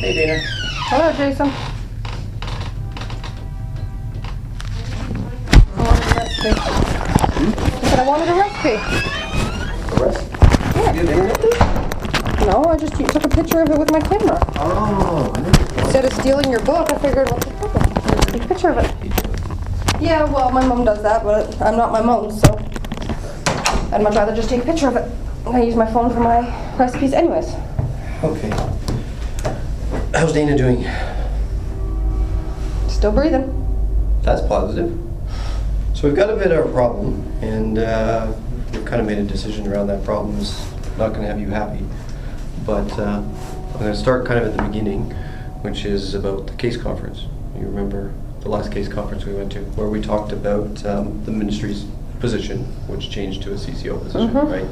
Hey, Dana. Hello, Jason. I wanted a recipe. I said I wanted a recipe. The rest? Yeah. You have internet there? No, I just took a picture of it with my camera. Oh. Instead of stealing your book, I figured, well, take a picture of it. Yeah, well, my mom does that, but I'm not my mom, so I'd much rather just take a picture of it. I use my phone for my recipes anyways. Okay. How's Dana doing? Still breathing. That's positive. So we've got a bit of a problem, and we've kind of made a decision around that problem. It's not going to have you happy, but I'm going to start kind of at the beginning, which is about the case conference. You remember the last case conference we went to, where we talked about the ministry's position, which changed to a CCO position, right?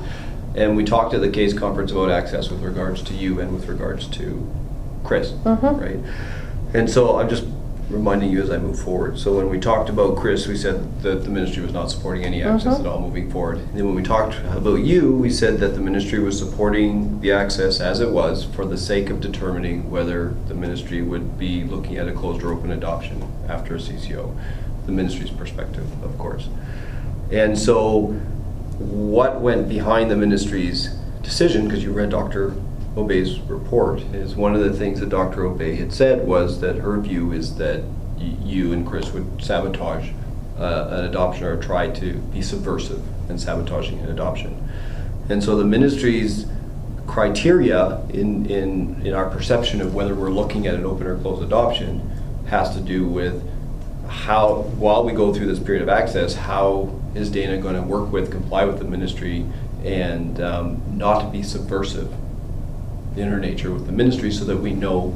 And we talked at the case conference about access with regards to you and with regards to Chris, right? And so I'm just reminding you as I move forward. So when we talked about Chris, we said that the ministry was not supporting any access at all moving forward. And then when we talked about you, we said that the ministry was supporting the access as it was for the sake of determining whether the ministry would be looking at a closed or open adoption after a CCO. The ministry's perspective, of course. And so what went behind the ministry's decision, because you read Dr. Obey's report, is one of the things that Dr. Obey had said was that her view is that you and Chris would sabotage an adoption or try to be subversive in sabotaging an adoption. And so the ministry's criteria in our perception of whether we're looking at an open or closed adoption has to do with how, while we go through this period of access, how is Dana going to work with, comply with the ministry, and not be subversive in her nature with the ministry, so that we know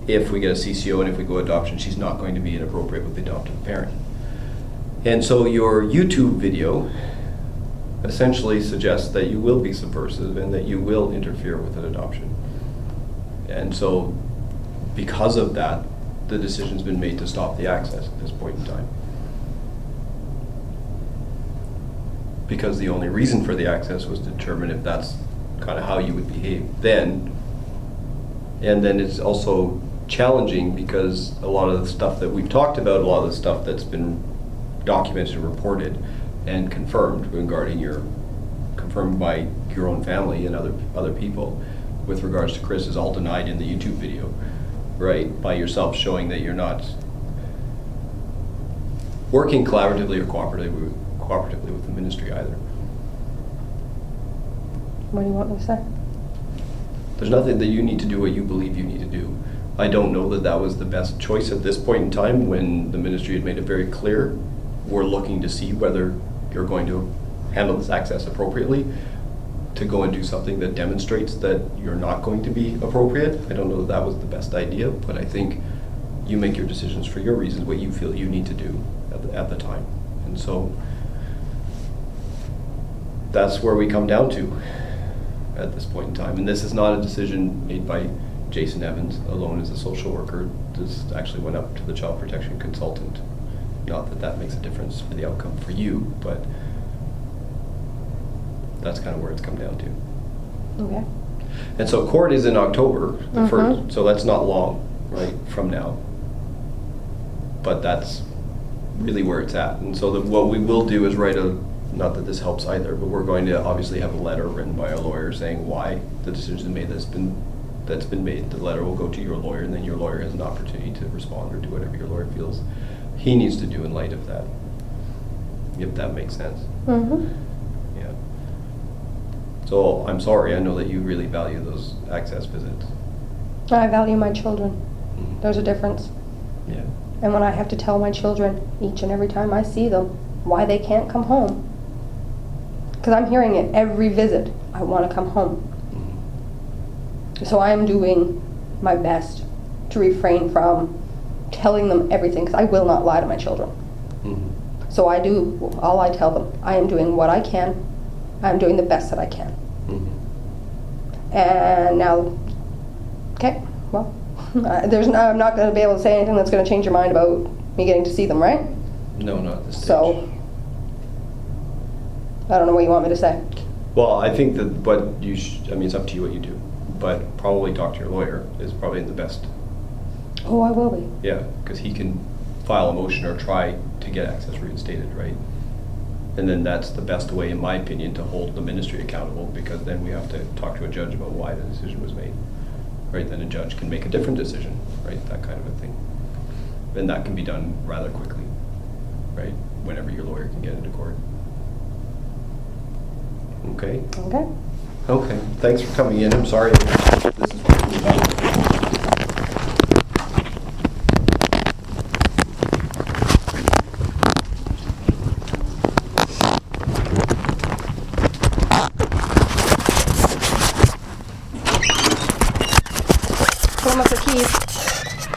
if we get a CCO and if we go adoption, she's not going to be inappropriate with the adoptive parent. And so your YouTube video essentially suggests that you will be subversive and that you will interfere with an adoption. And so because of that, the decision's been made to stop the access at this point in time. Because the only reason for the access was to determine if that's kind of how you would behave then. And then it's also challenging because a lot of the stuff that we've talked about, a lot of the stuff that's been documented and reported and confirmed confirmed by your own family and other people with regards to Chris is all denied in the YouTube video, right? By yourself showing that you're not working collaboratively or cooperatively with the ministry either. What do you want me to say? There's nothing that you need to do what you believe you need to do. I don't know that that was the best choice at this point in time when the ministry had made it very clear we're looking to see whether you're going to handle this access appropriately, to go and do something that demonstrates that you're not going to be appropriate. I don't know that that was the best idea, but I think you make your decisions for your reasons, what you feel you need to do at the time. And so that's where we come down to at this point in time. And this is not a decision made by Jason Evans alone as a social worker. This actually went up to the child protection consultant. Not that that makes a difference for the outcome for you, but that's kind of where it's come down to. Okay. And so court is in October, the 1st, so that's not long, right, from now. But that's really where it's at. And so what we will do is write not that this helps either, but we're going to obviously have a letter written by a lawyer saying why the decision made that's been made. The letter will go to your lawyer, and then your lawyer has an opportunity to respond or do whatever your lawyer feels he needs to do in light of that, if that makes sense. Yeah. So I'm sorry, I know that you really value those access visits. I value my children. There's a difference. Yeah. And when I have to tell my children each and every time I see them why they can't come home, because I'm hearing it every visit, I want to come home. So I am doing my best to refrain from telling them everything, because I will not lie to my children. So I do all I tell them. I am doing what I can. I'm doing the best that I can. And now, okay, well, I'm not going to be able to say anything that's going to change your mind about me getting to see them, right? No, not at this stage. So, I don't know what you want me to say. Well, I think that what you I mean, it's up to you what you do. but probably talk to your lawyer is probably the best. Oh, I will be. Yeah, because he can file a motion or try to get access reinstated, right? And then that's the best way, in my opinion, to hold the ministry accountable, because then we have to talk to a judge about why the decision was made, right? Then a judge can make a different decision, right? That kind of a thing. And that can be done rather quickly, right? Whenever your lawyer can get into court. Okay? Okay. Okay, thanks for coming in. I'm sorry this is what we're about. Put them up the keys.